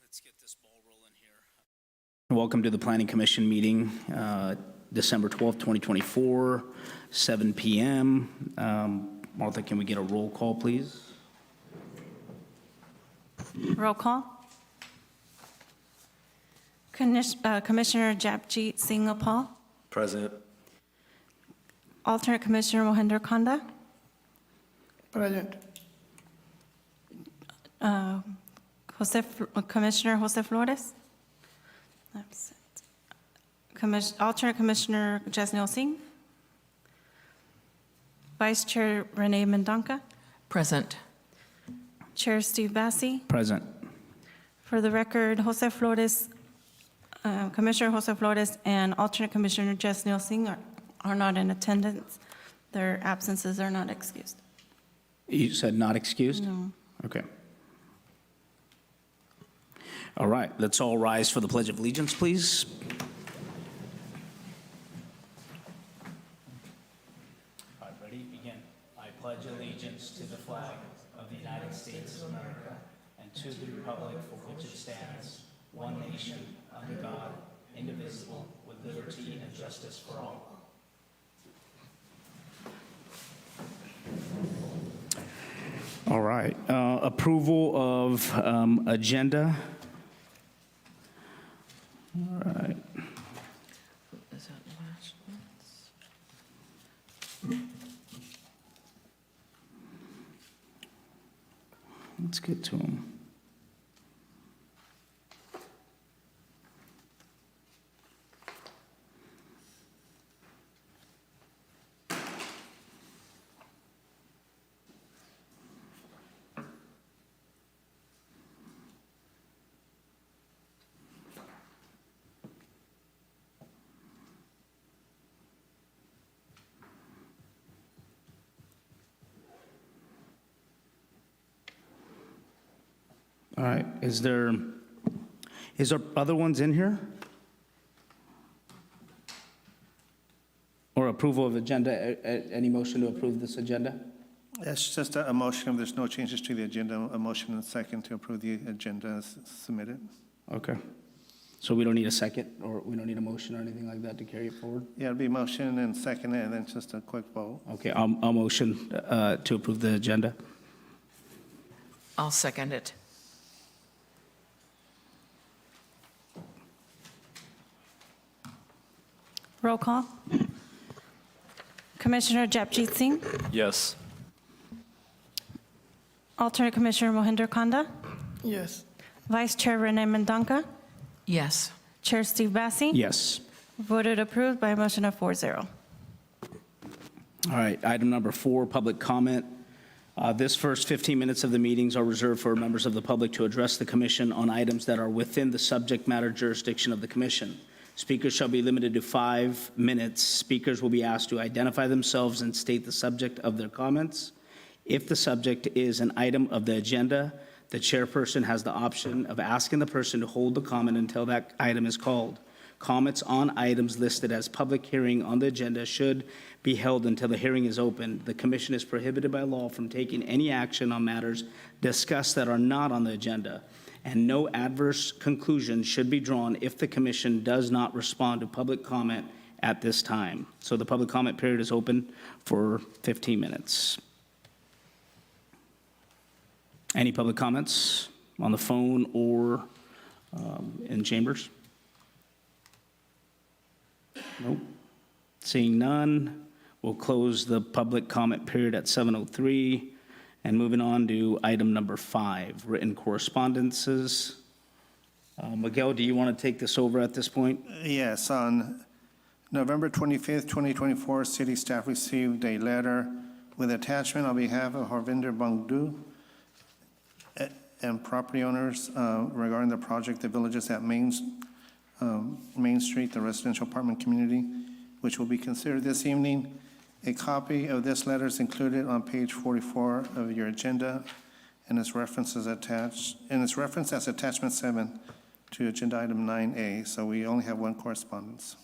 Let's get this ball rolling here. Welcome to the Planning Commission meeting, December 12th, 2024, 7 p.m. Martha, can we get a roll call, please? Roll call. Commissioner Japjit Singh Apal. Present. Alternate Commissioner Mohinder Kanda. Present. Commissioner Jose Flores. Absent. Alternate Commissioner Jasneel Singh. Vice Chair Renee Mendonca. Present. Chair Steve Bassi. Present. For the record, Commissioner Jose Flores and alternate Commissioner Jasneel Singh are not in attendance. Their absences are not excused. You said not excused? No. Okay. All right, let's all rise for the Pledge of Allegiance, please. All right, ready? Begin. I pledge allegiance to the flag of the United States of America and to the republic for which it stands, one nation, under God, indivisible, with liberty and justice for all. All right, approval of agenda. All right. Is that last ones? Let's get to them. All right, is there other ones in here? Or approval of agenda, any motion to approve this agenda? It's just a motion. If there's no changes to the agenda, a motion and a second to approve the agenda as submitted. Okay. So we don't need a second, or we don't need a motion or anything like that to carry it forward? Yeah, it'll be motion and second, and then just a quick vote. Okay, I'll motion to approve the agenda. I'll second it. Roll call. Commissioner Japjit Singh. Yes. Alternate Commissioner Mohinder Kanda. Yes. Vice Chair Renee Mendonca. Yes. Chair Steve Bassi. Yes. Voted approved by a motion of 4-0. All right, item number 4, public comment. This first 15 minutes of the meetings are reserved for members of the public to address the commission on items that are within the subject matter jurisdiction of the commission. Speakers shall be limited to 5 minutes. Speakers will be asked to identify themselves and state the subject of their comments. If the subject is an item of the agenda, the chairperson has the option of asking the person to hold the comment until that item is called. Comments on items listed as public hearing on the agenda should be held until the hearing is open. The commission is prohibited by law from taking any action on matters discussed that are not on the agenda, and no adverse conclusion should be drawn if the commission does not respond to public comment at this time. So the public comment period is open for 15 minutes. Any public comments on the phone or in chambers? Nope. Seeing none, we'll close the public comment period at 7:03. And moving on to item number 5, written correspondences. Miguel, do you want to take this over at this point? Yes, on November 25th, 2024, city staff received a letter with attachment on behalf of Harvinder Bangdu and property owners regarding the project, the villages at Main Street, the residential apartment community, which will be considered this evening. A copy of this letter is included on page 44 of your agenda, and its reference is attached, and it's referenced as attachment 7 to agenda item 9A. So we only have one correspondence.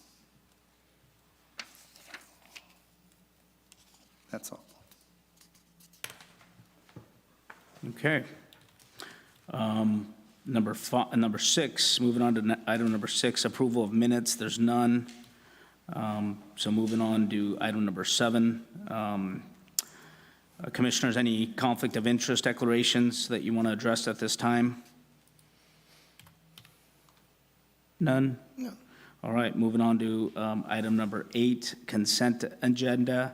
That's all. Okay. Number 6, moving on to item number 6, approval of minutes, there's none. So moving on to item number 7. Commissioners, any conflict of interest declarations that you want to address at this time? None? No. All right, moving on to item number 8, consent agenda.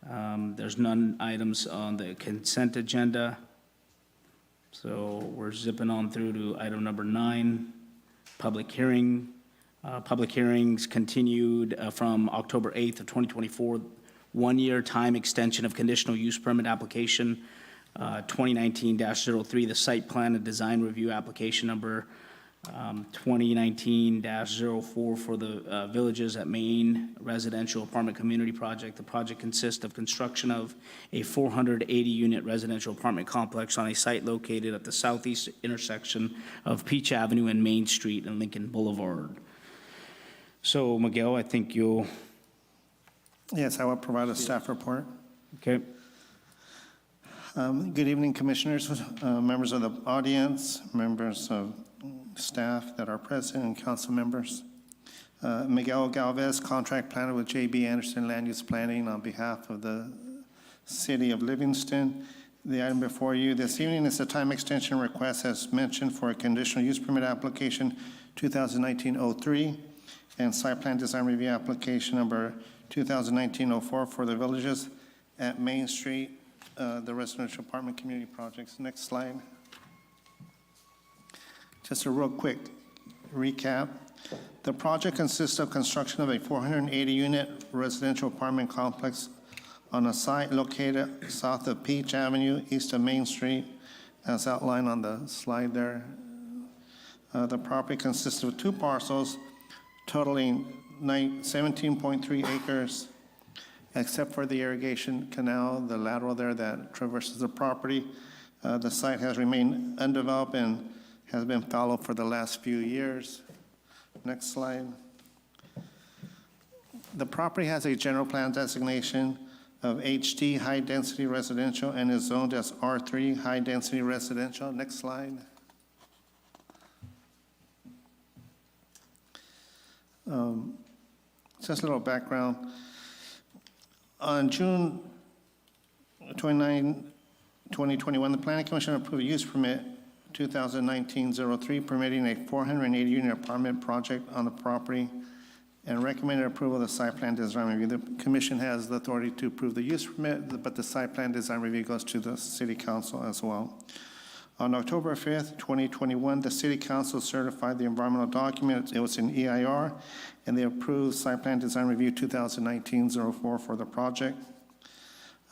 There's none items on the consent agenda. So we're zipping on through to item number 9, public hearing. Public hearings continued from October 8th of 2024, one-year time extension of conditional use permit application 2019-03, the site plan and design review application number 2019-04 for the Villages at Main Residential Apartment Community Project. The project consists of construction of a 480-unit residential apartment complex on a site located at the southeast intersection of Peach Avenue and Main Street and Lincoln Boulevard. So, Miguel, I think you'll... Yes, I will provide a staff report. Okay. Good evening, Commissioners, members of the audience, members of staff that are present, and council members. Miguel Galvez, contract planner with J.B. Anderson Land Use Planning on behalf of the City of Livingston. The item before you this evening is a time extension request, as mentioned, for a conditional use permit application 2019-03 and site plan design review application number 2019-04 for the Villages at Main Street, the residential apartment community projects. Next slide. Just a real quick recap. The project consists of construction of a 480-unit residential apartment complex on a site located south of Peach Avenue, east of Main Street, as outlined on the slide there. The property consists of 2 parcels totaling 17.3 acres, except for the irrigation canal, the lateral there that traverses the property. The site has remained undeveloped and has been fallow for the last few years. Next slide. The property has a general plan designation of HD, high-density residential, and is zoned as R3, high-density residential. Next slide. Just a little background. On June 29, 2021, the Planning Commission approved a use permit 2019-03 permitting a 480-unit apartment project on the property and recommended approval of the site plan design review. The Commission has the authority to approve the use permit, but the site plan design review goes to the City Council as well. On October 5th, 2021, the City Council certified the environmental document. It was in EIR, and they approved site plan design review 2019-04 for the project.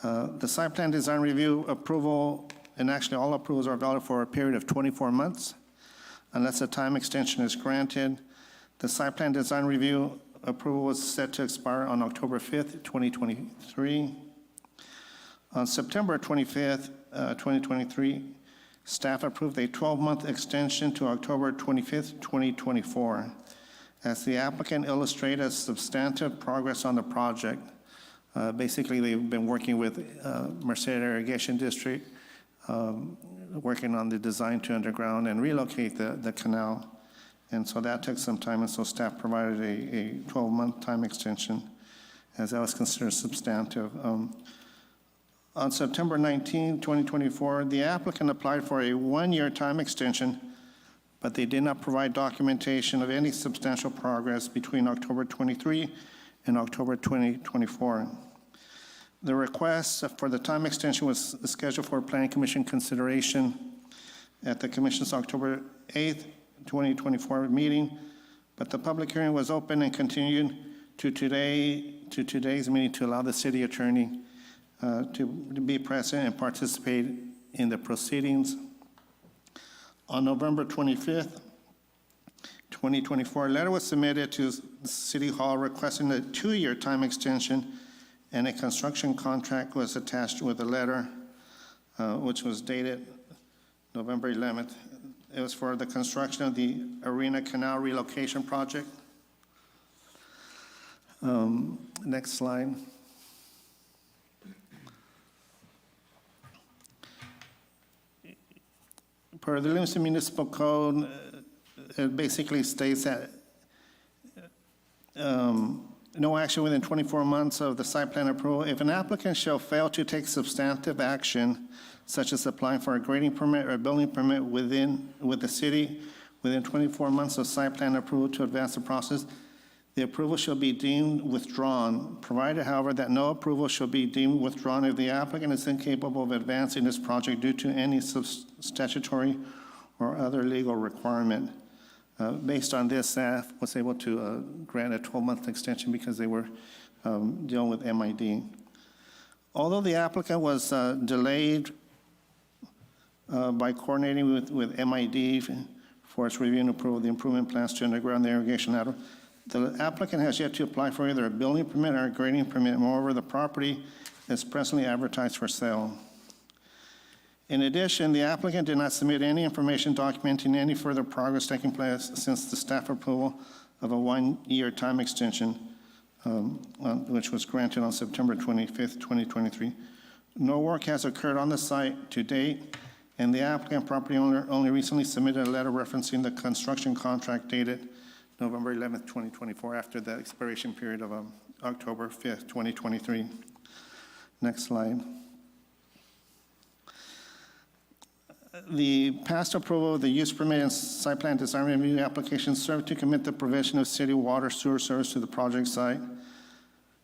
The site plan design review approval, and actually all approvals are valid for a period of 24 months, unless a time extension is granted. The site plan design review approval was set to expire on October 5th, 2023. On September 25th, 2023, staff approved a 12-month extension to October 25th, 2024. As the applicant illustrated substantive progress on the project, basically they've been working with Merced Irrigation District, working on the design to underground and relocate the canal. And so that took some time, and so staff provided a 12-month time extension, as that was considered substantive. On September 19, 2024, the applicant applied for a 1-year time extension, but they did not provide documentation of any substantial progress between October 23 and October 2024. The request for the time extension was scheduled for Planning Commission consideration at the Commission's October 8th, 2024 meeting, but the public hearing was open and continued to today's meeting to allow the city attorney to be present and participate in the proceedings. On November 25th, 2024, a letter was submitted to City Hall requesting a 2-year time extension, and a construction contract was attached with the letter, which was dated November 11th. It was for the construction of the Arena Canal relocation project. Next slide. Per the Livingston Municipal Code, it basically states that no action within 24 months of the site plan approval. If an applicant shall fail to take substantive action, such as applying for a grading permit or a building permit with the city within 24 months of site plan approval to advance the process, the approval shall be deemed withdrawn, provided, however, that no approval shall be deemed withdrawn if the applicant is incapable of advancing this project due to any statutory or other legal requirement. Based on this, staff was able to grant a 12-month extension because they were dealing with MID. Although the applicant was delayed by coordinating with MID for its review and approval of the improvement plans to underground the irrigation lateral, the applicant has yet to apply for either a building permit or a grading permit. Moreover, the property is presently advertised for sale. In addition, the applicant did not submit any information documenting any further progress taking place since the staff approval of a one-year time extension, which was granted on September 25th, 2023. No work has occurred on the site to date, and the applicant property owner only recently submitted a letter referencing the construction contract dated November 11th, 2024, after the expiration period of October 5th, 2023. Next slide. The past approval of the use permit and site plan design review application served to commit the provision of city water sewer service to the project site.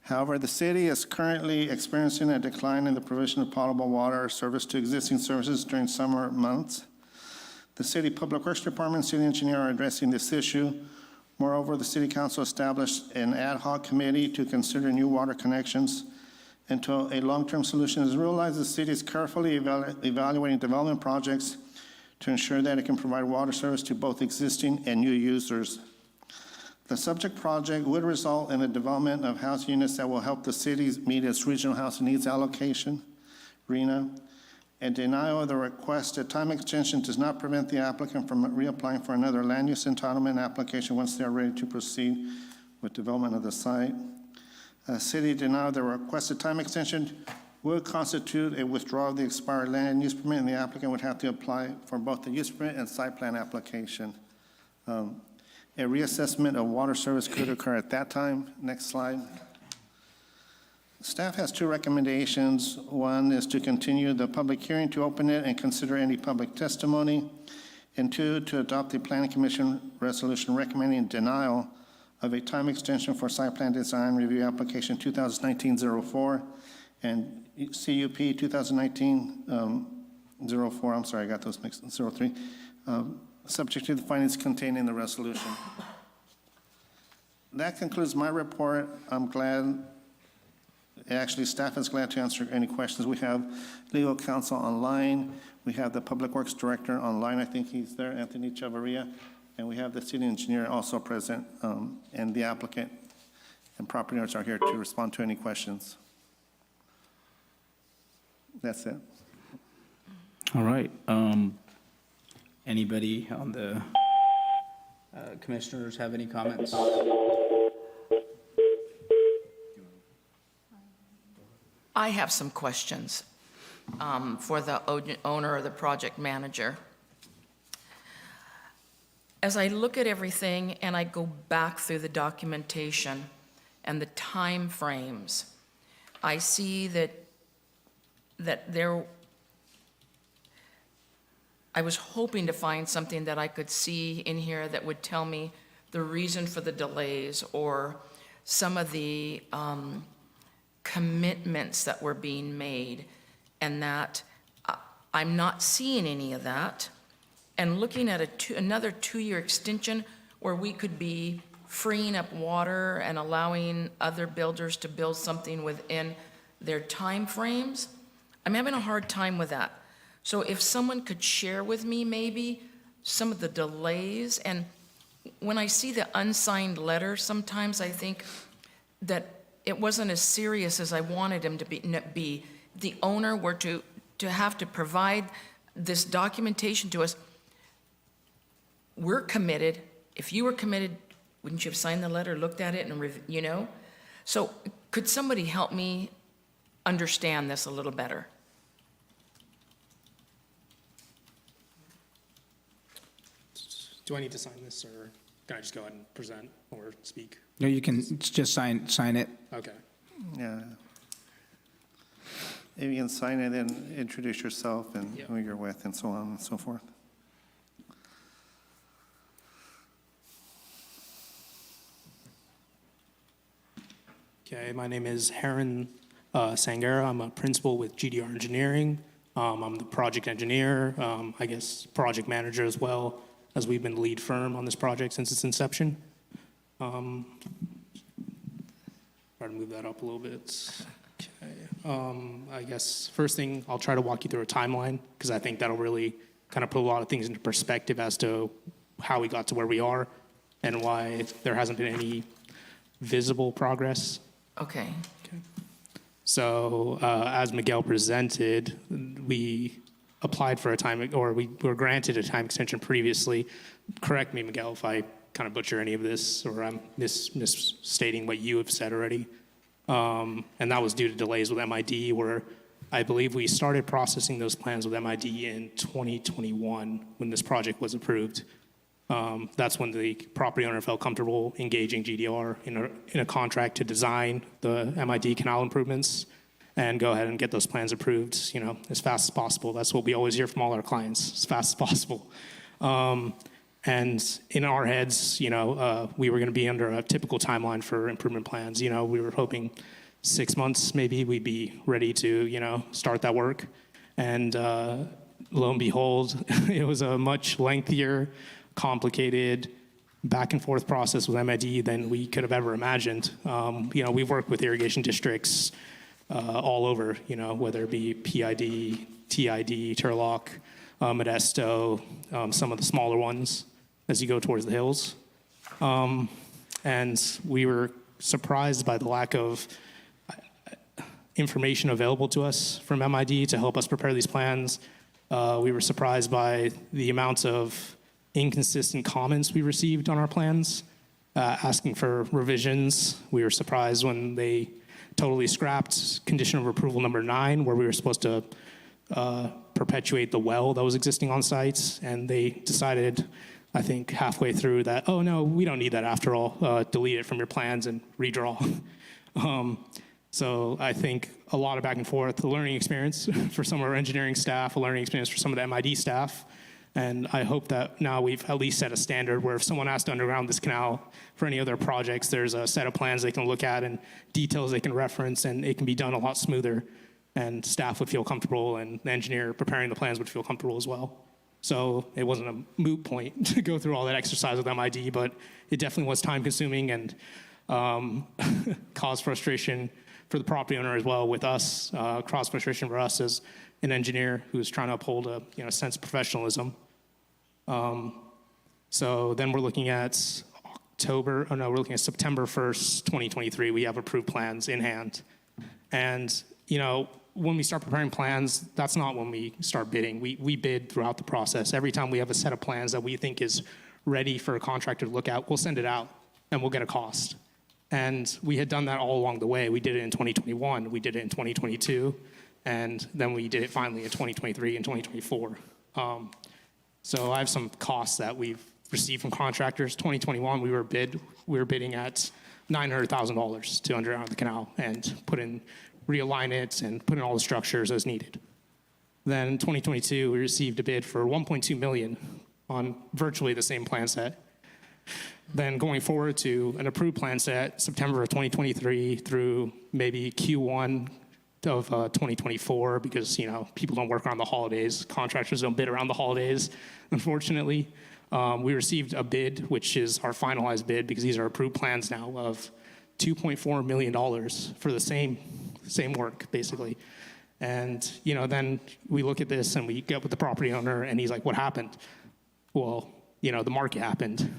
However, the city is currently experiencing a decline in the provision of potable water service to existing services during summer months. The City Public Works Department and City Engineer are addressing this issue. Moreover, the City Council established an ad hoc committee to consider new water connections. Until a long-term solution is realized, the city is carefully evaluating development projects to ensure that it can provide water service to both existing and new users. The subject project would result in the development of housing units that will help the city meet its regional housing needs allocation, RENA, and denial of the requested time extension does not prevent the applicant from reapplying for another land use entitlement application once they are ready to proceed with development of the site. City denial of the requested time extension would constitute a withdrawal of the expired land use permit, and the applicant would have to apply for both the use permit and site plan application. A reassessment of water service could occur at that time. Next slide. Staff has two recommendations. One is to continue the public hearing, to open it and consider any public testimony, and two, to adopt the Planning Commission resolution recommending denial of a time extension for site plan design review application 2019-04 and CUP 2019-04, I'm sorry, I got those mixed, 03, subject to the findings contained in the resolution. That concludes my report. I'm glad, actually staff is glad to answer any questions. We have legal counsel online. We have the Public Works Director online. I think he's there, Anthony Chavarria. And we have the city engineer also present, and the applicant and property owners are here to respond to any questions. That's it. All right. Anybody on the commissioners have any comments? I have some questions for the owner or the project manager. As I look at everything and I go back through the documentation and the time frames, I see that I was hoping to find something that I could see in here that would tell me the reason for the delays or some of the commitments that were being made, and that I'm not seeing any of that. And looking at another two-year extension where we could be freeing up water and allowing other builders to build something within their time frames, I'm having a hard time with that. So if someone could share with me maybe some of the delays, and when I see the unsigned letter, sometimes I think that it wasn't as serious as I wanted him to be. The owner were to have to provide this documentation to us. We're committed. If you were committed, wouldn't you have signed the letter, looked at it, and you know? So could somebody help me understand this a little better? Do I need to sign this, or can I just go ahead and present or speak? No, you can just sign it. Okay. Yeah. If you can sign it and introduce yourself and Yeah. who you're with and so on and so forth. Okay, my name is Heron Sangera. I'm a principal with GDR Engineering. I'm the project engineer, I guess project manager as well, as we've been the lead firm on this project since its inception. Try to move that up a little bit. Okay. I guess first thing, I'll try to walk you through a timeline, because I think that'll really kind of put a lot of things into perspective as to how we got to where we are and why there hasn't been any visible progress. Okay. So as Miguel presented, we applied for a time, or we were granted a time extension previously. Correct me, Miguel, if I kind of butcher any of this or I'm misstating what you have said already. And that was due to delays with MID, where I believe we started processing those plans with MID in 2021 when this project was approved. That's when the property owner felt comfortable engaging GDR in a contract to design the MID canal improvements and go ahead and get those plans approved, as fast as possible. That's what we always hear from all our clients, as fast as possible. And in our heads, we were going to be under a typical timeline for improvement plans. We were hoping 6 months maybe we'd be ready to, start that work. And lo and behold, it was a much lengthier, complicated back and forth process with MID than we could have ever imagined. We've worked with irrigation districts all over, whether it be PID, TID, Turlock, Modesto, some of the smaller ones as you go towards the hills. And we were surprised by the lack of information available to us from MID to help us prepare these plans. We were surprised by the amounts of inconsistent comments we received on our plans, asking for revisions. We were surprised when they totally scrapped condition of approval number 9, where we were supposed to perpetuate the well that was existing on site, and they decided, I think halfway through, that, oh no, we don't need that after all, delete it from your plans and redraw. So I think a lot of back and forth, a learning experience for some of our engineering staff, a learning experience for some of the MID staff. And I hope that now we've at least set a standard where if someone has to underground this canal for any other projects, there's a set of plans they can look at and details they can reference, and it can be done a lot smoother. And staff would feel comfortable, and the engineer preparing the plans would feel comfortable as well. So it wasn't a moot point to go through all that exercise with MID, but it definitely was time consuming and caused frustration for the property owner as well with us, cross frustration for us as an engineer who's trying to uphold a sense of professionalism. So then we're looking at September 1st, 2023. We have approved plans in hand. And, when we start preparing plans, that's not when we start bidding. We bid throughout the process. Every time we have a set of plans that we think is ready for a contractor to look at, we'll send it out and we'll get a cost. And we had done that all along the way. We did it in 2021, we did it in 2022, and then we did it finally in 2023 and 2024. So I have some costs that we've received from contractors. 2021, we were bidding at $900,000 to underground the canal and realign it and put in all the structures as needed. Then in 2022, we received a bid for $1.2 million on virtually the same plan set. Then going forward to an approved plan set, September of 2023 through maybe Q1 of 2024, because people don't work around the holidays, contractors don't bid around the holidays, unfortunately. We received a bid, which is our finalized bid, because these are approved plans now, of $2.4 million for the same work, basically. And then we look at this and we get with the property owner, and he's like, "What happened?" Well, the market happened.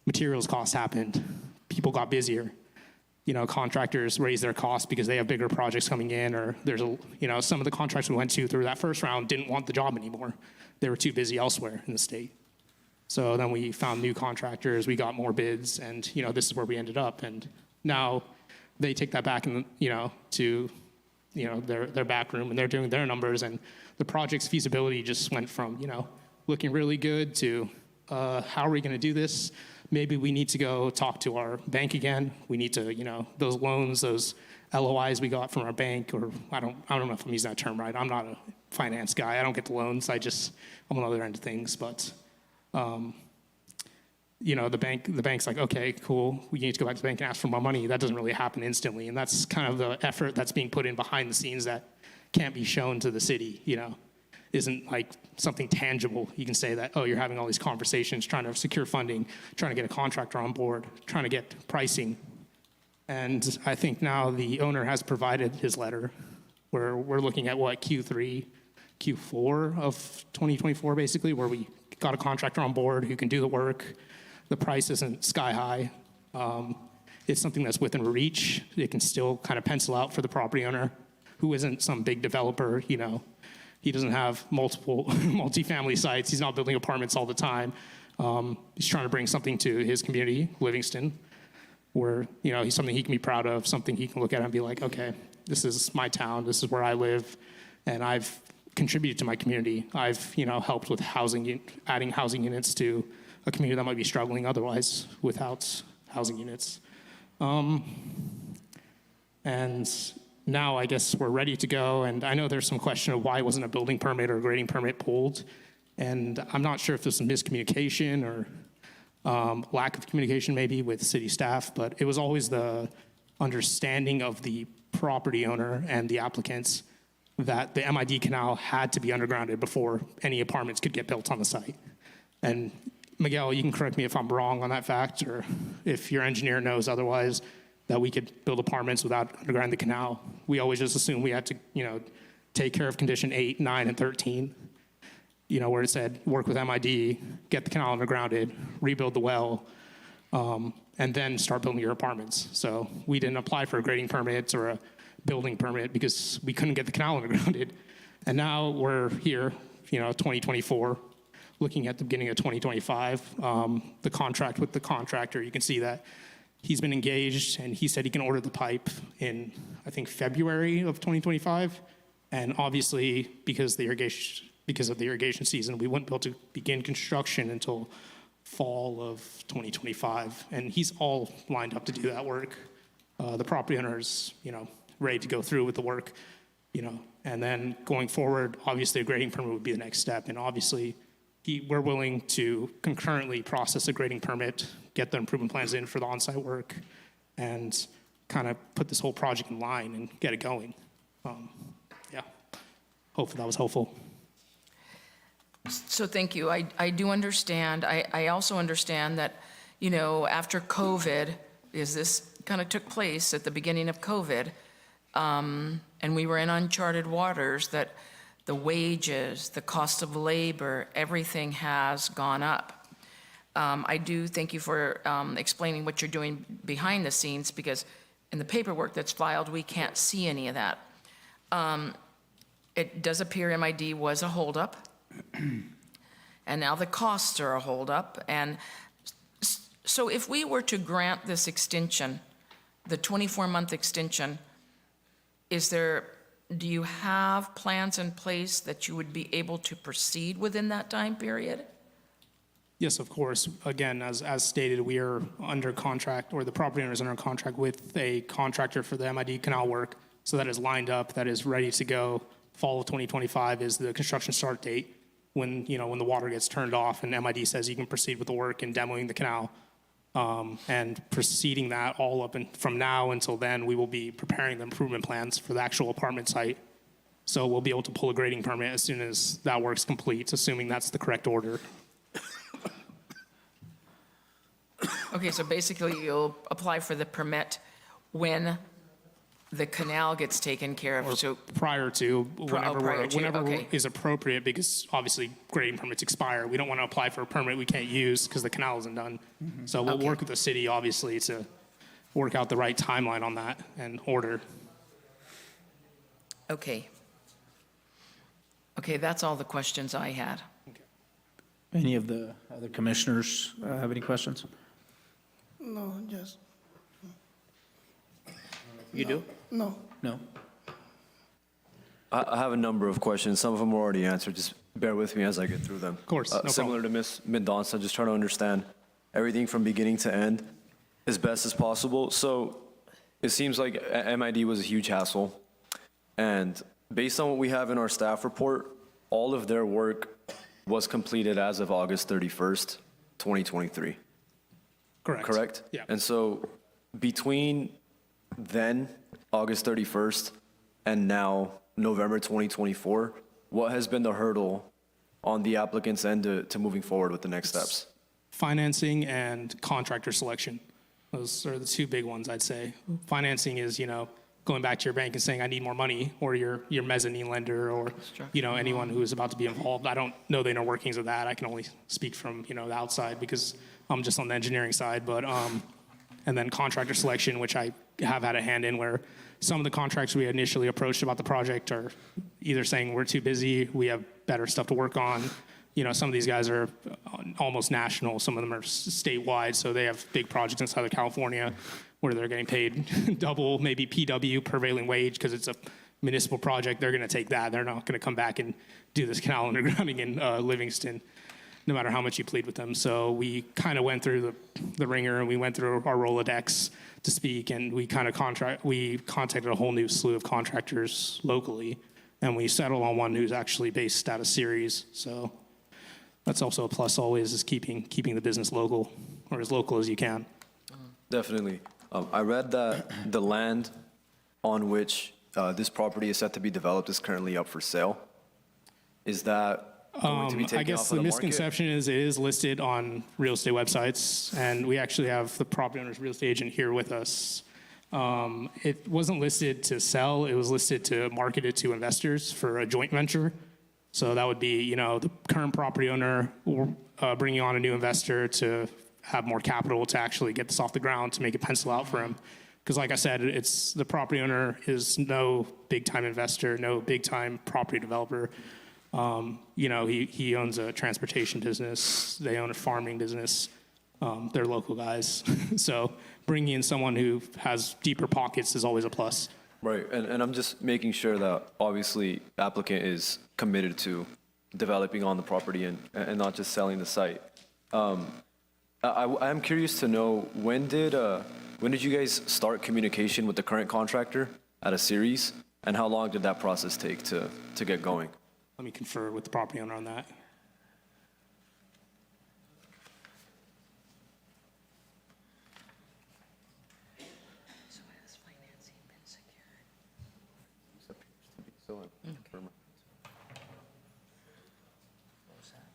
Materials costs happened. People got busier. Contractors raise their costs because they have bigger projects coming in, or there's some of the contracts we went to through that first round didn't want the job anymore. They were too busy elsewhere in the state. So then we found new contractors, we got more bids, and this is where we ended up. And now they take that back and to their back room, and they're doing their numbers, and the project's feasibility just went from looking really good to how are we going to do this? Maybe we need to go talk to our bank again. We need to, those loans, those LOIs we got from our bank, or I don't know if I'm using that term right. I'm not a finance guy. I don't get the loans. I'm on the other end of things. But, the bank's like, okay, cool. We need to go back to the bank and ask for more money. That doesn't really happen instantly. And that's kind of the effort that's being put in behind the scenes that can't be shown to the city, isn't like something tangible. You can say that, oh, you're having all these conversations, trying to secure funding, trying to get a contractor on board, trying to get pricing. And I think now the owner has provided his letter where we're looking at Q3, Q4 of 2024, basically, where we got a contractor on board who can do the work. The price isn't sky high. It's something that's within reach. It can still kind of pencil out for the property owner who isn't some big developer, He doesn't have multiple multifamily sites. He's not building apartments all the time. He's trying to bring something to his community, Livingston, where, he's something he can be proud of, something he can look at and be like, okay, this is my town, this is where I live, and I've contributed to my community. I've, helped with adding housing units to a community that might be struggling otherwise without housing units. And now I guess we're ready to go, and I know there's some question of why wasn't a building permit or a grading permit pulled, and I'm not sure if there's some miscommunication or lack of communication maybe with city staff, but it was always the understanding of the property owner and the applicants that the MID canal had to be undergrounded before any apartments could get built on the site. And Miguel, you can correct me if I'm wrong on that fact, or if your engineer knows otherwise, that we could build apartments without undergrounding the canal. We always just assumed we had to, take care of condition 8, 9, and 13, where it said work with MID, get the canal undergrounded, rebuild the well, and then start building your apartments. So we didn't apply for a grading permit or a building permit because we couldn't get the canal undergrounded. And now we're here, 2024, looking at the beginning of 2025, the contract with the contractor, you can see that he's been engaged, and he said he can order the pipe in, I think, February of 2025. And obviously, because of the irrigation season, we wouldn't be able to begin construction until fall of 2025. And he's all lined up to do that work. The property owner's, ready to go through with the work, And then going forward, obviously, a grading permit would be the next step. And obviously, we're willing to concurrently process a grading permit, get the improvement plans in for the on-site work, and kind of put this whole project in line and get it going. Hopefully that was helpful. So thank you. I do understand. I also understand that, after COVID, because this kind of took place at the beginning of COVID, and we were in uncharted waters, that the wages, the cost of labor, everything has gone up. I do thank you for explaining what you're doing behind the scenes, because in the paperwork that's filed, we can't see any of that. It does appear MID was a holdup, and now the costs are a holdup. And so if we were to grant this extension, the 24-month extension, do you have plans in place that you would be able to proceed within that time period? Yes, of course. Again, as stated, we are under contract, or the property owner is under contract with a contractor for the MID canal work. So that is lined up, that is ready to go. Fall of 2025 is the construction start date when the water gets turned off and MID says you can proceed with the work and demoing the canal. And proceeding that all up, and from now until then, we will be preparing the improvement plans for the actual apartment site. So we'll be able to pull a grading permit as soon as that work's complete, assuming that's the correct order. Okay, so basically you'll apply for the permit when the canal gets taken care of. So Prior to, whenever okay. is appropriate, because obviously grading permits expire. We don't want to apply for a permit we can't use because the canal isn't done. So we'll work with the city, obviously, to work out the right timeline on that and order. Okay. Okay, that's all the questions I had. Any of the other commissioners have any questions? No, just, You do? no. No? I have a number of questions. Some of them were already answered. Just bear with me as I get through them. Of course, no Similar to Ms. Mendonça, just trying to understand everything from beginning to end as best as possible. So it seems like MID was a huge hassle. And based on what we have in our staff report, all of their work was completed as of August 31st, 2023. Correct? Yeah. And so between then, August 31st, and now, November 2024, what has been the hurdle on the applicant's end to moving forward with the next steps? Financing and contractor selection. Those are the two big ones, I'd say. Financing is, going back to your bank and saying, I need more money, or your mezzanine lender, or, anyone who is about to be involved. I don't know the inner workings of that. I can only speak from, the outside because I'm just on the engineering side. But, and then contractor selection, which I have had a hand in, where some of the contracts we initially approached about the project are either saying we're too busy, we have better stuff to work on. Some of these guys are almost national, some of them are statewide, so they have big projects in Southern California where they're getting paid double, maybe PW, prevailing wage, because it's a municipal project. They're going to take that. They're not going to come back and do this canal undergrounding in Livingston, no matter how much you plead with them. So we kind of went through the ringer, and we went through our Rolodex to speak, and we contacted a whole new slew of contractors locally, and we settled on one who's actually based out of Ceres. So that's also a plus always, is keeping the business local, or as local as you can. Definitely. I read that the land on which this property is set to be developed is currently up for sale. Is that going to be taken I guess off the of the market? misconception is it is listed on real estate websites, and we actually have the property owner's real estate agent here with us. It wasn't listed to sell. It was listed to market it to investors for a joint venture. So that would be, the current property owner bringing on a new investor to have more capital to actually get this off the ground, to make it pencil out for him. Because like I said, it's the property owner is no big-time investor, no big-time property developer. He owns a transportation business. They own a farming business. They're local guys. So bringing in someone who has deeper pockets is always a plus. Right, and I'm just making sure that obviously applicant is committed to developing on the property and not just selling the site. I'm curious to know, when did you guys start communication with the current contractor at a series, and how long did that process take to get going? Let me confer with the property owner on that. So has financing been secured? What was that?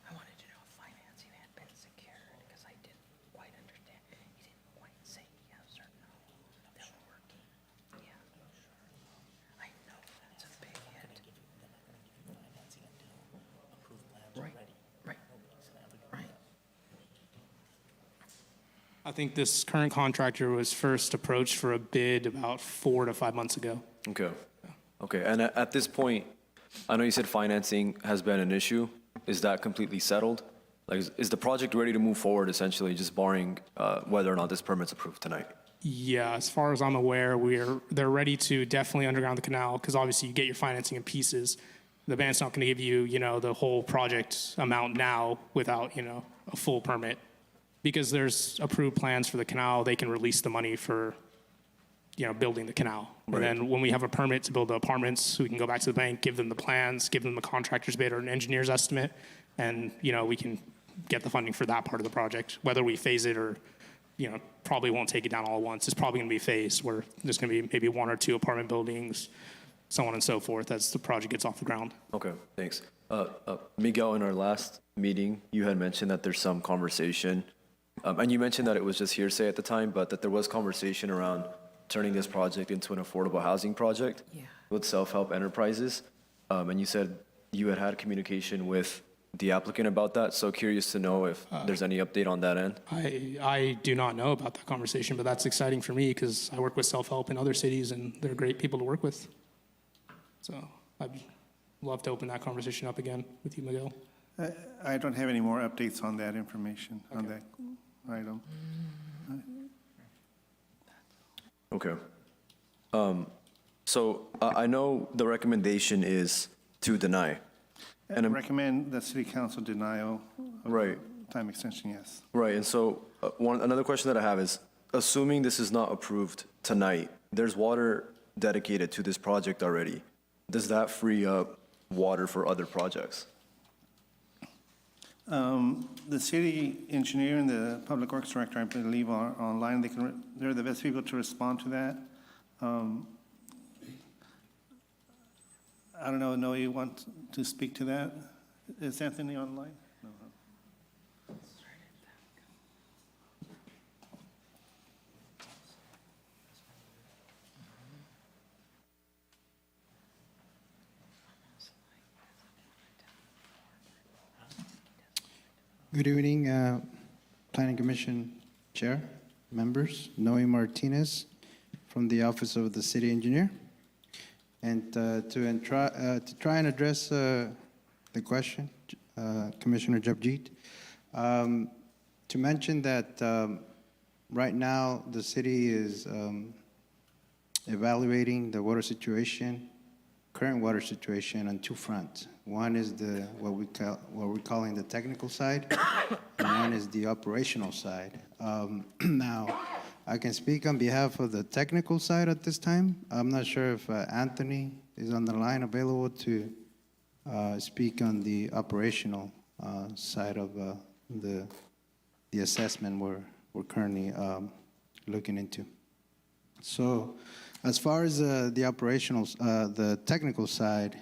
I wanted to know if financing had been secured, because I didn't quite understand. He didn't quite say yes or no. They were working. Yeah. I know that's a big hit. Right, right, right. I think this current contractor was first approached for a bid about 4 to 5 months ago. Okay, and at this point, I know you said financing has been an issue. Is that completely settled? Like, is the project ready to move forward, essentially, just barring whether or not this permit's approved tonight? Yeah, as far as I'm aware, they're ready to definitely underground the canal, because obviously you get your financing in pieces. The bank's not going to give you, the whole project amount now without, a full permit. Because there's approved plans for the canal, they can release the money for, building the canal. Right. And then when we have a permit to build the apartments, we can go back to the bank, give them the plans, give them the contractor's bid or an engineer's estimate, and, we can get the funding for that part of the project. Whether we phase it or, probably won't take it down all at once. It's probably going to be phased, where there's going to be maybe 1 or 2 apartment buildings, so on and so forth, as the project gets off the ground. Okay, thanks. Miguel, in our last meeting, you had mentioned that there's some conversation, and you mentioned that it was just hearsay at the time, but that there was conversation around turning this project into an affordable housing project with self-help enterprises. And you said you had communication with the applicant about that, so curious to know if there's any update on that end. I do not know about that conversation, but that's exciting for me, because I work with self-help in other cities, and they're great people to work with. So I'd love to open that conversation up again with you, Miguel. I don't have any more updates on that information, on that item. Okay. So I know the recommendation is to deny. And I'm- Recommend the city council denial of Right. time extension, yes. Right, and so another question that I have is, assuming this is not approved tonight, there's water dedicated to this project already. Does that free up water for other projects? The city engineer and the public works director, I believe, are online. They're the best people to respond to that. I don't know, Noe, you want to speak to that? Is Anthony online? No. Good evening, Planning Commission Chair, members. Noe Martinez from the Office of the City Engineer. And to try and address the question, Commissioner Japjit, to mention that right now the city is evaluating the water situation, current water situation on two fronts. One is what we're calling the technical side, and one is the operational side. Now, I can speak on behalf of the technical side at this time. I'm not sure if Anthony is on the line available to speak on the operational side of the assessment we're currently looking into. So, as far as the operational, the technical side,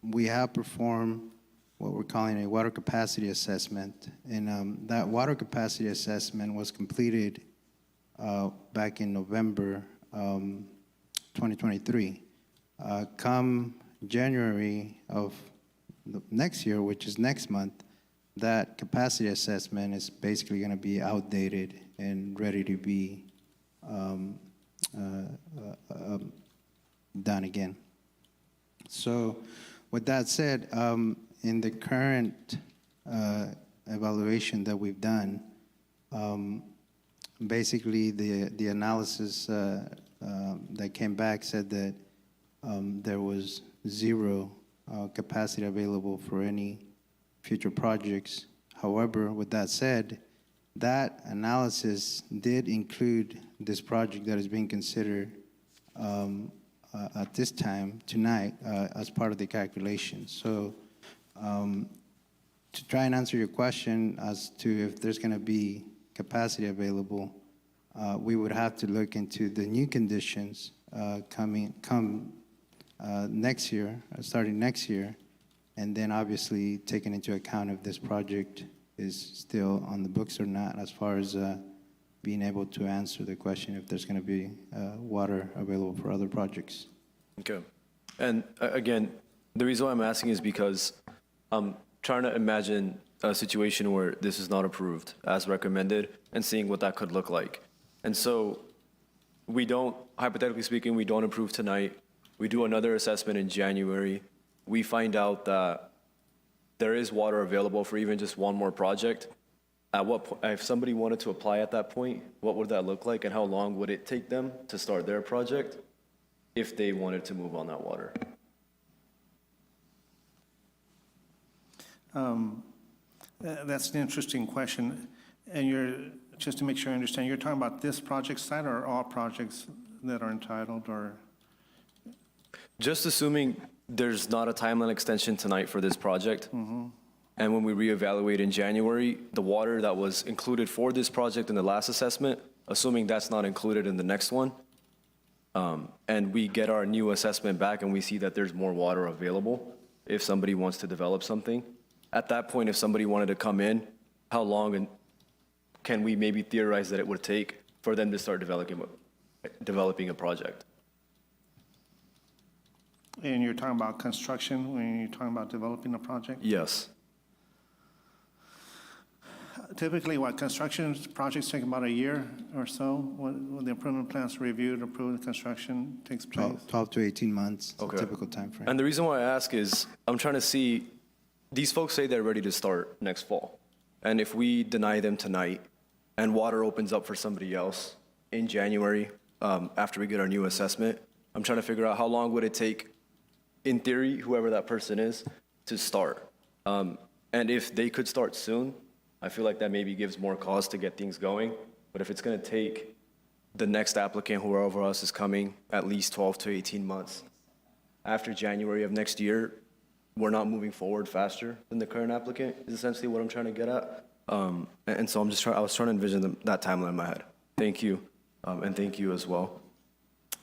we have performed what we're calling a water capacity assessment, and that water capacity assessment was completed back in November 2023. Come January of next year, which is next month, that capacity assessment is basically going to be outdated and ready to be done again. So with that said, in the current evaluation that we've done, basically the analysis that came back said that there was zero capacity available for any future projects. However, with that said, that analysis did include this project that is being considered at this time, tonight, as part of the calculation. So to try and answer your question as to if there's going to be capacity available, we would have to look into the new conditions come next year, starting next year, and then obviously taking into account if this project is still on the books or not, as far as being able to answer the question if there's going to be water available for other projects. Okay. And again, the reason why I'm asking is because I'm trying to imagine a situation where this is not approved as recommended and seeing what that could look like. And so we don't, hypothetically speaking, we don't approve tonight. We do another assessment in January. We find out that there is water available for even just one more project. At what point, if somebody wanted to apply at that point, what would that look like, and how long would it take them to start their project if they wanted to move on that water? That's an interesting question. And just to make sure I understand, you're talking about this project site or all projects that are entitled, or? Just assuming there's not a timeline extension tonight for this project, and when we reevaluate in January, the water that was included for this project in the last assessment, assuming that's not included in the next one, and we get our new assessment back and we see that there's more water available if somebody wants to develop something, at that point, if somebody wanted to come in, how long can we maybe theorize that it would take for them to start developing a project? And you're talking about construction when you're talking about developing a project? Yes. Typically, construction projects take about a year or so when the improvement plans are reviewed, approved, construction takes place? 12 to 18 months, Okay. typical time frame. And the reason why I ask is I'm trying to see, these folks say they're ready to start next fall. And if we deny them tonight and water opens up for somebody else in January after we get our new assessment, I'm trying to figure out how long would it take, in theory, whoever that person is, to start. And if they could start soon, I feel like that maybe gives more cause to get things going. But if it's going to take the next applicant, whoever else is coming, at least 12 to 18 months, after January of next year, we're not moving forward faster than the current applicant, is essentially what I'm trying to get at. And so I was trying to envision that timeline in my head. Thank you, and thank you as well.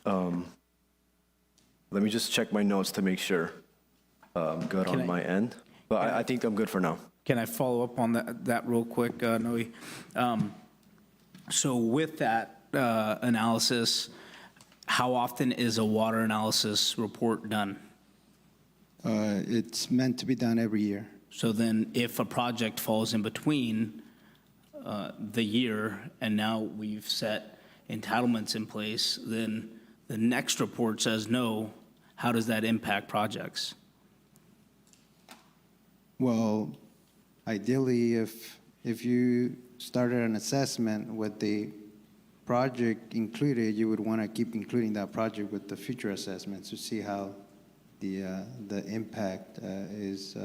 Let me just check my notes to make sure I'm good Can on my end. But I think I'm good for now. Can I follow up on that real quick, Noe? So with that analysis, how often is a water analysis report done? It's meant to be done every year. So then if a project falls in between the year and now we've set entitlements in place, then the next report says no, how does that impact projects? Well, ideally, if you started an assessment with the project included, you would want to keep including that project with the future assessments to see how the impact is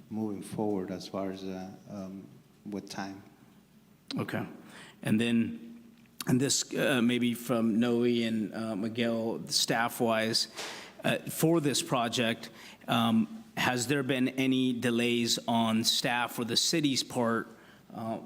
moving forward as far as with time. Okay. And then, and this maybe from Noe and Miguel, staff-wise, for this project, has there been any delays on staff or the city's part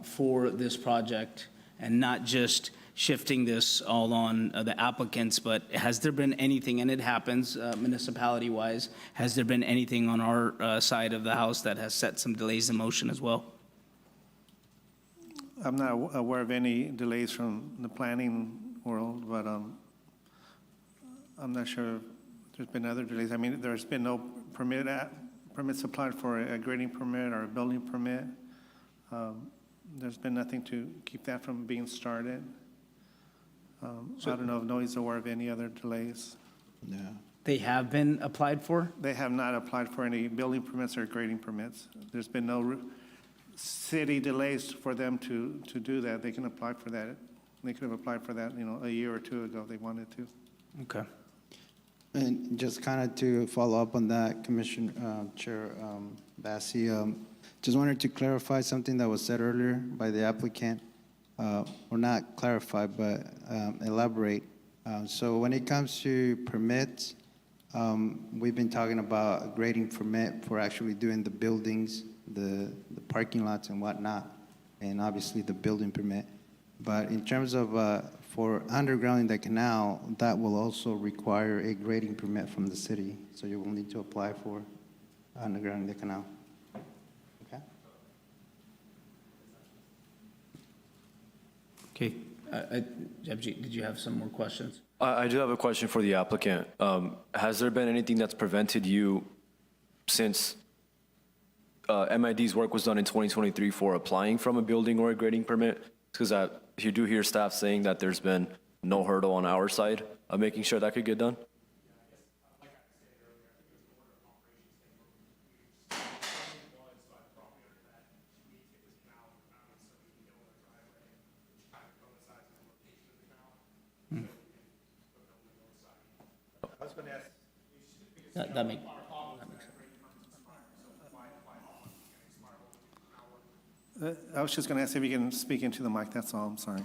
for this project, and not just shifting this all on the applicants, but has there been anything, and it happens municipality-wise, has there been anything on our side of the house that has set some delays in motion as well? I'm not aware of any delays from the planning world, but I'm not sure if there's been other delays. I mean, there's been no permits applied for a grading permit or a building permit. There's been nothing to keep that from being started. I don't know if Noe's aware of any other delays. Yeah. They have been applied for? They have not applied for any building permits or grading permits. There's been no city delays for them to do that. They can apply for that. They could have applied for that, a year or two ago if they wanted to. Okay. And just kind of to follow up on that, Commissioner Chair Bassi, just wanted to clarify something that was said earlier by the applicant, or not clarify, but elaborate. So when it comes to permits, we've been talking about a grading permit for actually doing the buildings, the parking lots and whatnot, and obviously the building permit. But in terms of for undergrounding the canal, that will also require a grading permit from the city. So you will need to apply for undergrounding the canal. Okay? Okay. Jebji, did you have some more questions? I do have a question for the applicant. Has there been anything that's prevented you since MID's work was done in 2023 for applying from a building or a grading permit? Because you do hear staff saying that there's been no hurdle on our side of making sure that could get done. That makes sense. I was just going to ask if you can speak into the mic, that's all, I'm sorry.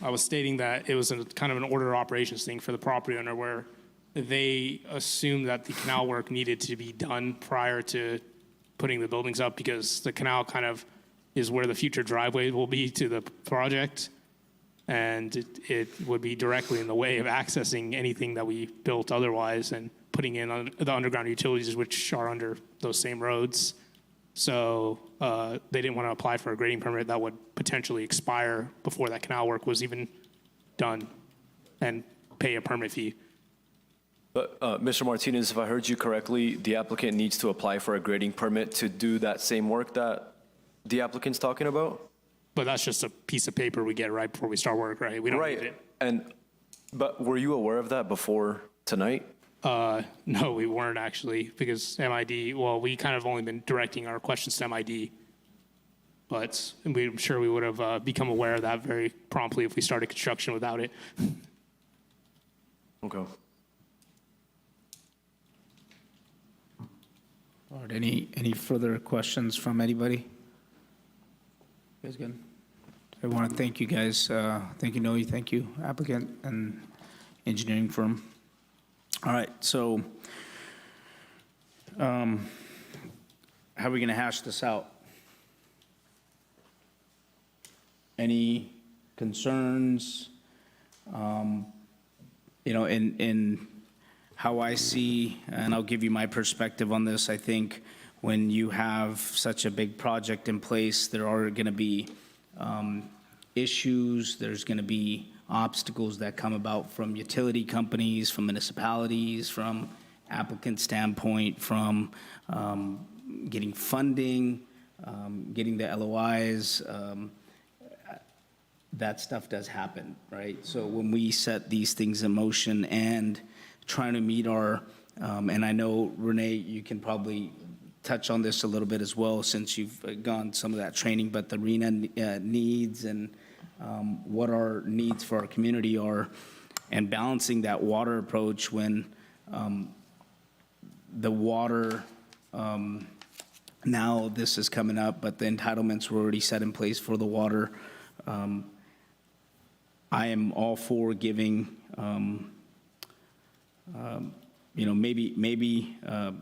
I was stating that it was kind of an order of operations thing for the property owner where they assumed that the canal work needed to be done prior to putting the buildings up because the canal kind of is where the future driveway will be to the project. And it would be directly in the way of accessing anything that we built otherwise and putting in the underground utilities, which are under those same roads. So they didn't want to apply for a grading permit that would potentially expire before that canal work was even done and pay a permit fee. But Mr. Martinez, if I heard you correctly, the applicant needs to apply for a grading permit to do that same work that the applicant's talking about? But that's just a piece of paper we get right before we start work, right? We don't need it. But were you aware of that before tonight? No, we weren't actually, because MID, well, we kind of only been directing our questions to MID. But I'm sure we would have become aware of that very promptly if we started construction without it. Okay. All right, any further questions from anybody? You guys good? I want to thank you guys. Thank you, Noe. Thank you, applicant and engineering firm. All right, so how are we going to hash this out? Any concerns? You know, in how I see, and I'll give you my perspective on this, I think when you have such a big project in place, there are going to be issues, there's going to be obstacles that come about from utility companies, from municipalities, from applicant standpoint, from getting funding, getting the LOIs. That stuff does happen, right? So when we set these things in motion and trying to meet our, and I know, Renee, you can probably touch on this a little bit as well since you've gone some of that training, but the RENA needs and what our needs for our community are, and balancing that water approach when the water, now this is coming up, but the entitlements were already set in place for the water. I am all for giving, you know, maybe a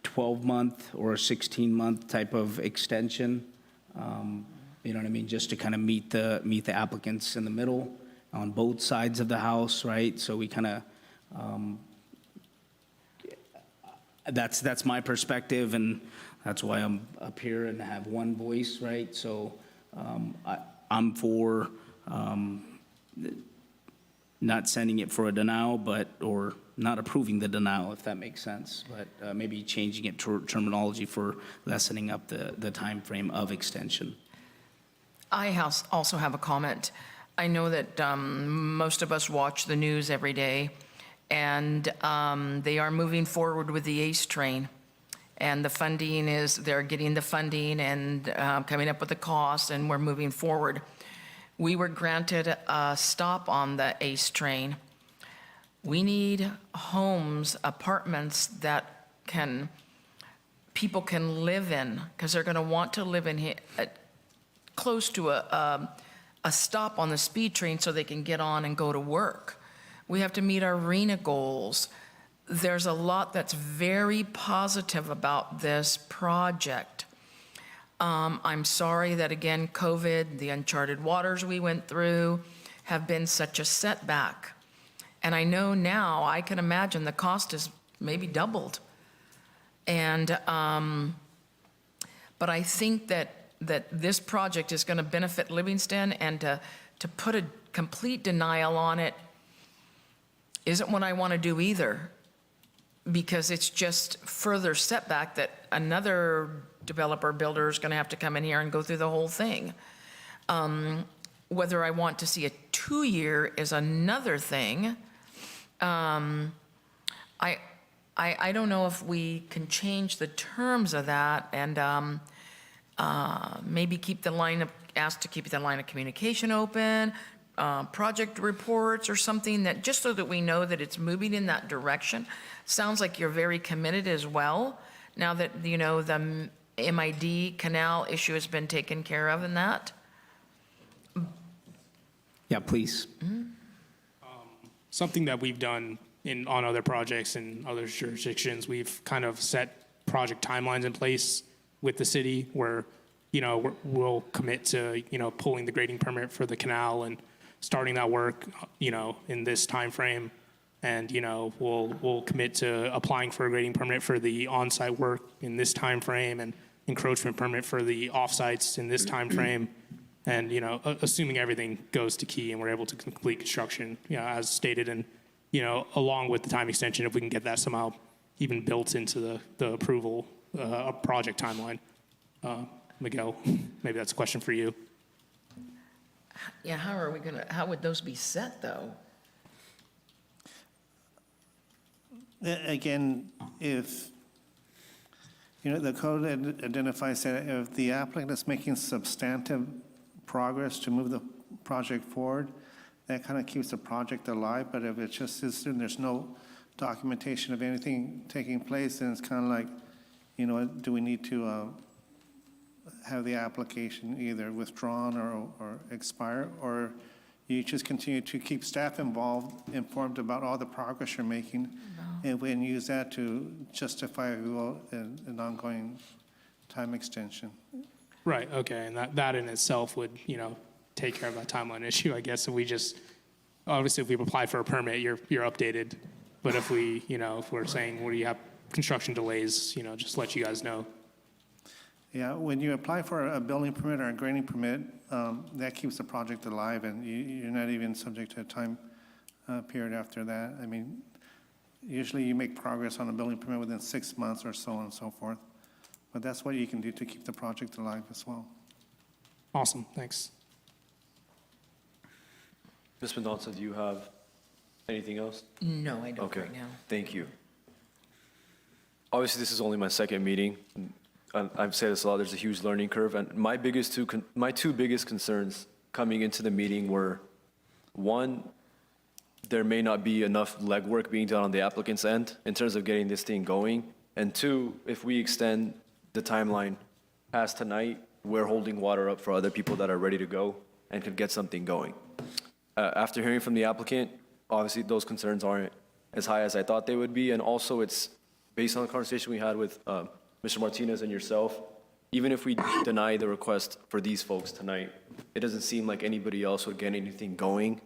12-month or a 16-month type of extension. You know what I mean? Just to kind of meet the applicants in the middle on both sides of the house, right? So we kind of, that's my perspective, and that's why I'm up here and have one voice, right? So I'm for not sending it for a denial, or not approving the denial, if that makes sense, but maybe changing it to terminology for lessening up the time frame of extension. I also have a comment. I know that most of us watch the news every day, and they are moving forward with the ACE train. And the funding they're getting the funding and coming up with the cost, and we're moving forward. We were granted a stop on the ACE train. We need homes, apartments that people can live in, because they're going to want to live in here, close to a stop on the speed train so they can get on and go to work. We have to meet our RENA goals. There's a lot that's very positive about this project. I'm sorry that, again, COVID, the uncharted waters we went through have been such a setback. And I know now, I can imagine the cost is maybe doubled. And, but I think that this project is going to benefit Livingston, and to put a complete denial on it isn't what I want to do either, because it's just further setback that another developer builder is going to have to come in here and go through the whole thing. Whether I want to see a 2-year is another thing. I don't know if we can change the terms of that, and maybe ask to keep the line of communication open, project reports or something, that just so that we know that it's moving in that direction. Sounds like you're very committed as well, now that, you know, the MID canal issue has been taken care of in that. Yeah, please. Something that we've done on other projects in other jurisdictions, we've kind of set project timelines in place with the city where, you know, we'll commit to, you know, pulling the grading permit for the canal and starting that work, you know, in this time frame. And, you know, we'll commit to applying for a grading permit for the on-site work in this time frame, and encroachment permit for the off-sites in this time frame. And, you know, assuming everything goes to key and we're able to complete construction, you know, as stated, and, you know, along with the time extension, if we can get that somehow even built into the approval project timeline. Miguel, maybe that's a question for you. Yeah, how would those be set, though? Again, if, you know, the code identifies that if the applicant is making substantive progress to move the project forward, that kind of keeps the project alive, but if it just sits there and there's no documentation of anything taking place, then it's kind of like, you know, do we need to have the application either withdrawn or expire, or you just continue to keep staff informed about all the progress you're making, and we can use that to justify an ongoing time extension. Right, okay, and that in itself would, you know, take care of that timeline issue, I guess. If we just, obviously, if we apply for a permit, you're updated. But if we, you know, if we're saying, well, you have construction delays, you know, just let you guys know. Yeah, when you apply for a building permit or a grading permit, that keeps the project alive, and you're not even subject to a time period after that. I mean, usually you make progress on a building permit within 6 months or so on and so forth. But that's what you can do to keep the project alive as well. Awesome, thanks. Ms. Mendoza, do you have anything else? No, I don't Okay, right now. thank you. Obviously, this is only my second meeting. I've said this a lot, there's a huge learning curve, and my two biggest concerns coming into the meeting were, one, there may not be enough legwork being done on the applicant's end in terms of getting this thing going, and two, if we extend the timeline past tonight, we're holding water up for other people that are ready to go and could get something going. After hearing from the applicant, obviously those concerns aren't as high as I thought they would be, and also it's based on the conversation we had with Mr. Martinez and yourself. Even if we deny the request for these folks tonight, it doesn't seem like anybody else would get anything going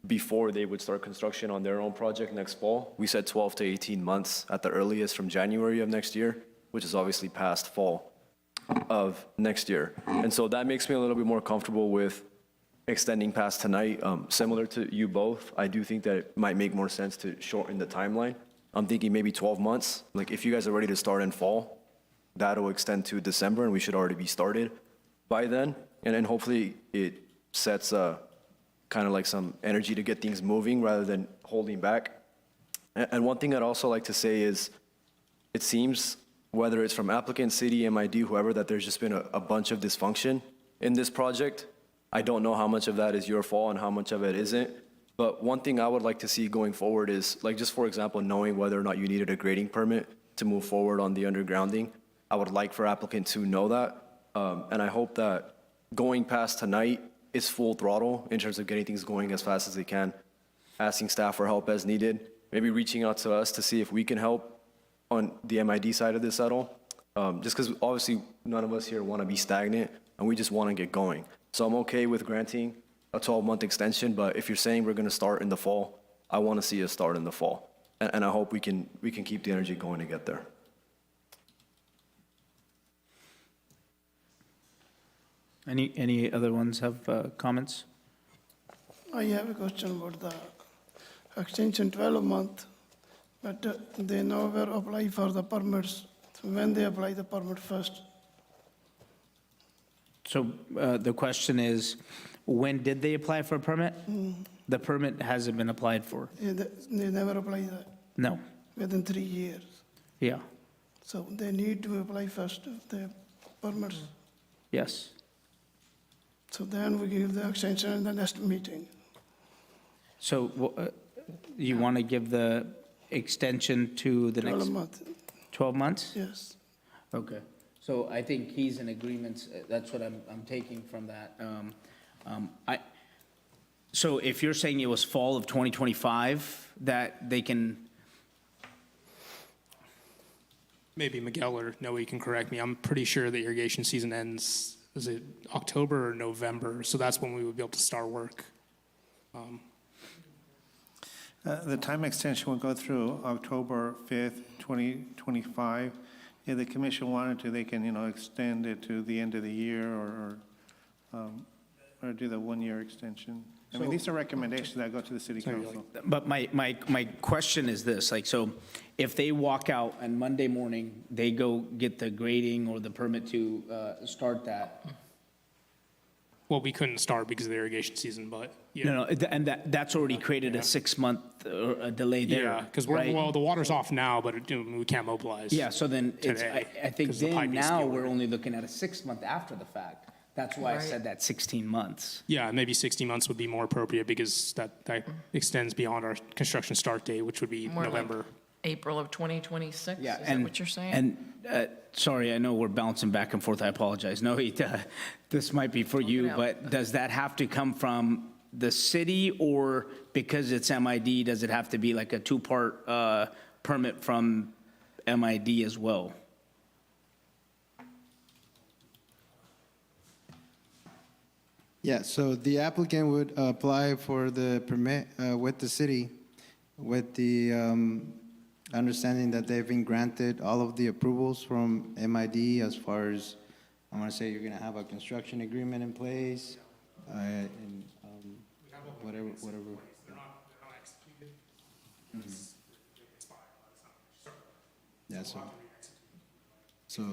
before they would start construction on their own project next fall. We said 12 to 18 months at the earliest from January of next year, which is obviously past fall of next year. And so that makes me a little bit more comfortable with extending past tonight. Similar to you both, I do think that it might make more sense to shorten the timeline. I'm thinking maybe 12 months. Like if you guys are ready to start in fall, that'll extend to December and we should already be started by then. And then hopefully it sets kind of like some energy to get things moving rather than holding back. And one thing I'd also like to say is it seems, whether it's from applicant, city, MID, whoever, that there's just been a bunch of dysfunction in this project. I don't know how much of that is your fault and how much of it isn't. But one thing I would like to see going forward is, like, just for example, knowing whether or not you needed a grading permit to move forward on the undergrounding. I would like for applicant to know that. And I hope that going past tonight is full throttle in terms of getting things going as fast as they can, asking staff for help as needed, maybe reaching out to us to see if we can help on the MID side of this at all. Just because obviously none of us here want to be stagnant and we just want to get going. So I'm okay with granting a 12-month extension, but if you're saying we're going to start in the fall, I want to see us start in the fall. And I hope we can keep the energy going to get there. Any other ones have comments? I have a question about the extension 12 month, but they never apply for the permits. So when they apply the permit first? So the question is, when did they apply for a permit? The permit hasn't been applied for. They never apply that No. within 3 years. Yeah. So they need to apply first the permits. Yes. So then we give the extension in the next meeting. So you want to give the extension to the 12 next month, 12 months? yes. Okay. So I think he's in agreement. That's what I'm taking from that. So if you're saying it was fall of 2025, that they can, Maybe Miguel or Noe can correct me. I'm pretty sure the irrigation season ends, is it October or November? So that's when we would be able to start work. The time extension will go through October 5th, 2025. If the commission wanted to, they can, extend it to the end of the year or do the one-year extension. I mean, these are recommendations that go to the city council. but my question is this, like, so if they walk out and Monday morning, they go get the grading or the permit to start that, Well, we couldn't start because of the irrigation season, but yeah. no, and that's already created a 6-month delay there, Yeah, because right? well, the water's off now, but we can't mobilize. Yeah, so then it's, Today, I think 'cause the then pipe needs to be now we're ordered. only looking at a 6 month after the fact. That's why I Right. said that 16 months. Yeah, maybe 60 months would be more appropriate because that extends beyond our construction start date, which would be More like November. April of 2026? Yeah, Is that what you're saying? And, sorry, I know we're bouncing back and forth, I apologize. No, this might be for you, out. but does that have to come from the city, or because it's MID, does it have to be like a two-part permit from MID as well? Yeah, so the applicant would apply for the permit with the city with the understanding that they've been granted all of the approvals from MID as far as, I want to say you're going to have a construction agreement in place, and whatever. Yeah, so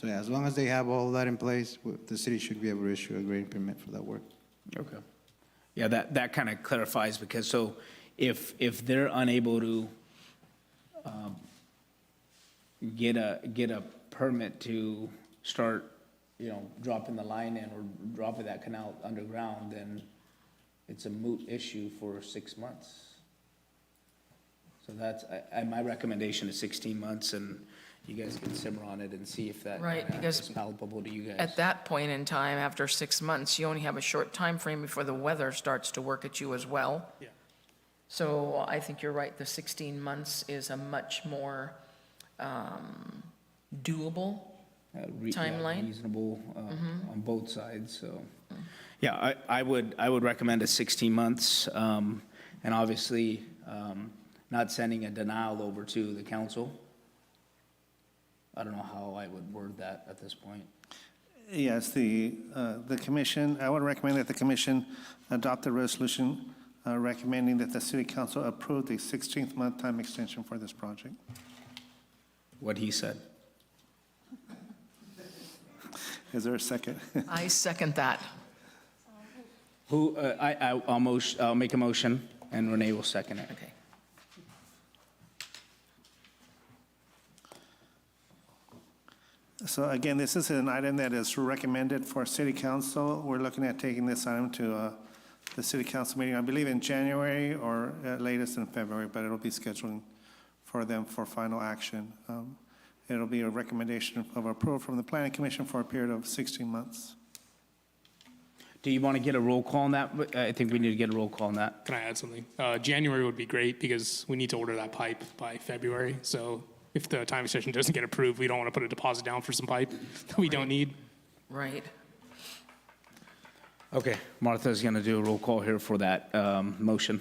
yeah, as long as they have all that in place, the city should be able to issue a grading permit for that work. Okay. Yeah, that kind of clarifies, because so if they're unable to get a permit to start, dropping the line in or dropping that canal underground, then it's a moot issue for 6 months. So that's, my recommendation is 16 months, and you guys can simmer on it and see if that Right, because is palpable to you guys. At that point in time, after 6 months, you only have a short time frame before the weather starts to work at you as well. Yeah. So I think you're right, the 16 months is a much more doable. Timeline? Reasonable on both sides, so. Yeah, I would recommend a 16 months, and obviously, not sending a denial over to the council. I don't know how I would word that at this point. Yes, the commission, I would recommend that the commission adopt a resolution recommending that the city council approve the 16th month time extension for this project. What he said. Is there a second? I second that. Who, I'll make a motion, and Renee will second it. Okay. So again, this is an item that is recommended for city council. We're looking at taking this item to the city council meeting, I believe in January or at latest in February, but it'll be scheduled for them for final action. It'll be a recommendation of approval from the planning commission for a period of 16 months. Do you want to get a roll call on that? I think we need to get a roll call on that. Can I add something? January would be great because we need to order that pipe by February. So if the time extension doesn't get approved, we don't want to put a deposit down for some pipe that we don't need. Right. Okay, Martha's going to do a roll call here for that motion.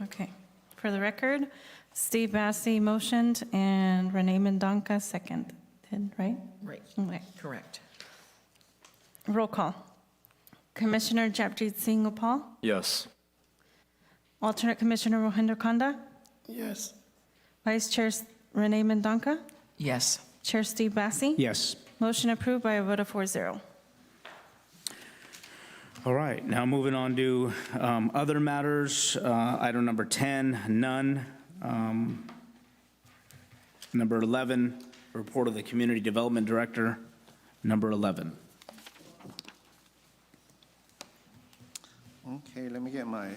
Okay. For the record, Steve Bassi motioned and Renee Mendonca seconded, right? Right. Okay. Correct. Roll call. Commissioner Japjit Singh Gopal, Yes. alternate Commissioner Rohinder Kanda, Yes. Vice Chair Renee Mendonca, Yes. Chair Steve Bassi. Yes. Motion approved by a vote of 4-0. All right, now moving on to other matters. Item number 10, none. Number 11, report of the Community Development Director. Number 11. Okay, let me get my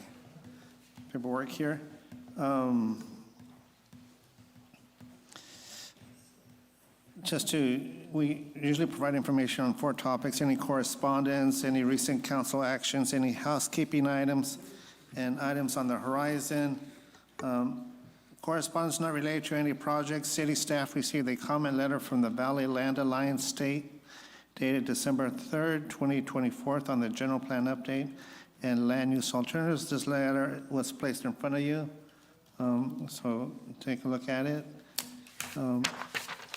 paperwork here. We usually provide information on 4 topics: any correspondence, any recent council actions, any housekeeping items, and items on the horizon. Correspondence not related to any projects. City staff received a comment letter from the Valley Land Alliance State dated December 3rd, 2024 on the general plan update and land use alternatives. This letter was placed in front of you, so take a look at it.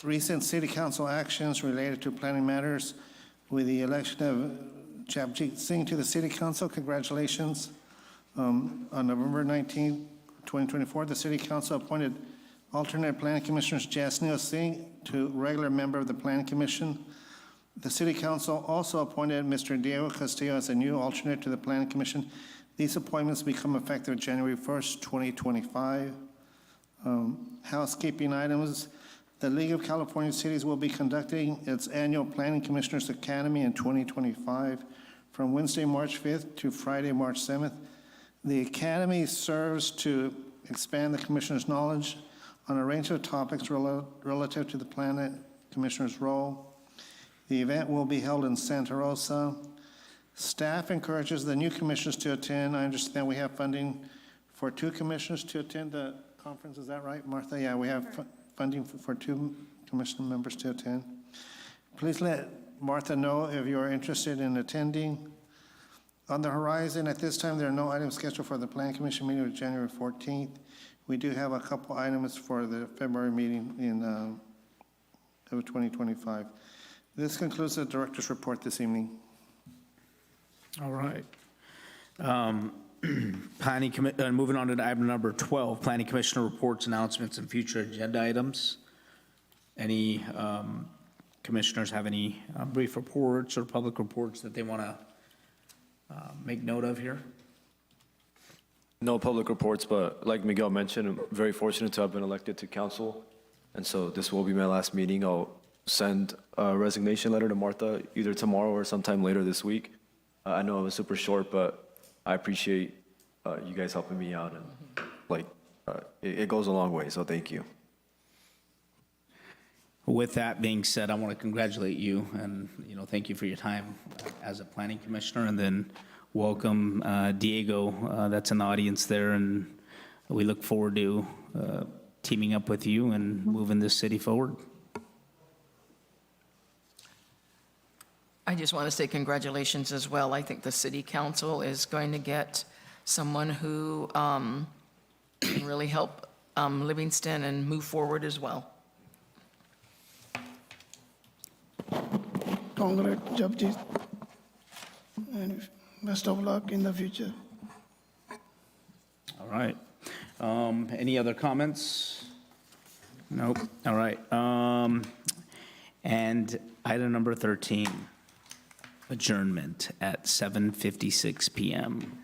Recent city council actions related to planning matters with the election of Japjit Singh to the city council. Congratulations. On November 19th, 2024, the city council appointed alternate planning commissioners Jasneel Singh to regular member of the planning commission. The city council also appointed Mr. Diego Castillo as a new alternate to the planning commission. These appointments become effective January 1st, 2025. Housekeeping items. The League of California Cities will be conducting its annual Planning Commissioners Academy in 2025 from Wednesday, March 5th to Friday, March 7th. The Academy serves to expand the Commissioner's knowledge on a range of topics relative to the Planning Commissioner's role. The event will be held in Santa Rosa. Staff encourages the new commissioners to attend. I understand we have funding for 2 commissioners to attend the conference. Is that right, Martha? Yeah, we have funding for 2 commission members to attend. Please let Martha know if you are interested in attending. On the horizon, at this time, there are no items scheduled for the Plan Commission meeting of January 14th. We do have a couple items for the February meeting of 2025. This concludes the director's report this evening. All right. Moving on to item number 12, Planning Commissioner reports, announcements, and future agenda items. Any commissioners have any brief reports or public reports that they want to make note of here? No public reports, but like Miguel mentioned, I'm very fortunate to have been elected to council. And so this will be my last meeting. I'll send a resignation letter to Martha either tomorrow or sometime later this week. I know it was super short, but I appreciate you guys helping me out, and it goes a long way, so thank you. With that being said, I want to congratulate you and, thank you for your time as a planning commissioner, and then welcome Diego that's in the audience there, and we look forward to teaming up with you and moving this city forward. I just want to say congratulations as well. I think the city council is going to get someone who can really help Livingston and move forward as well. Congrats, Japji, and best of luck in the future. All right. Any other comments? Nope. All right. And item number 13, adjournment at 7:56 p.m.